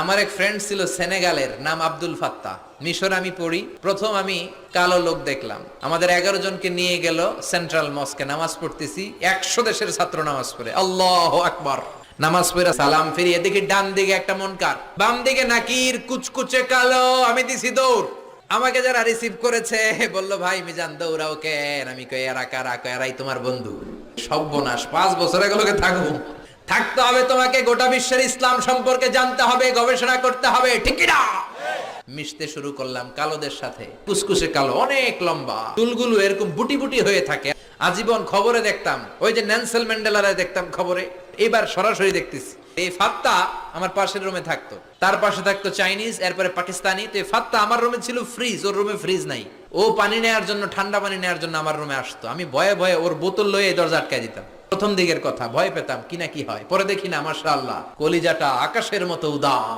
আমার এক ফ্রেন্ড ছিল সেনেগালের, নাম আব্দুল ফাত্তা। মিশর আমি পড়ি, প্রথম আমি কালো লোক দেখলাম। আমাদের 11 জনকে নিয়ে গেল সেন্ট্রাল মস্কে, নামাজ পড়তেছি। 100 দেশের ছাত্র নামাজ পড়ে, আল্লাহু আকবার। নামাজ পড়ে সালাম ফিরিয়ে দেখি ডান দিকে একটা মুনকার, বাম দিকে নাকির, কুচকুচে কালো। আমি দিছি দৌড়। আমাকে যারা রিসিভ করেছে বলল, ভাই মিজান দৌড়াও কেন? আমি কই এরা কারা? কই এরাই তোমার বন্ধু। সর্বনাশ, 5 বছর এগুলোকে থাকবো। থাকতে হবে তোমাকে, গোটা বিশ্বের ইসলাম সম্পর্কে জানতে হবে, গবেষণা করতে হবে, ঠিক কি না? মিশতে শুরু করলাম কালোদের সাথে। কুসকুসে কালো, অনেক লম্বা, চুলগুলো এরকম বুটি বুটি হয়ে থাকে। আজীবন খবরে দেখতাম, ওই যে নেলসন ম্যান্ডেলারে দেখতাম খবরে, এবার সরাসরি দেখতেছি। এই ফাত্তা আমার পাশের রুমে থাকতো, তার পাশে থাকতো চাইনিজ, এরপরে পাকিস্তানি। তো এই ফাত্তা আমার রুমে ছিল ফ্রিজ, ওর রুমে ফ্রিজ নাই। ও পানি নেওয়ার জন্য, ঠান্ডা পানি নেওয়ার জন্য আমার রুমে আসতো। আমি ভয়ে ভয়ে ওর বোতল লয়ে এই দরজা আটকায় দিতাম। প্রথম দিকের কথা, ভয় পেতাম কি না কি হয়। পরে দেখি না, মাশাআল্লাহ, কলিজাটা আকাশের মতো উদার।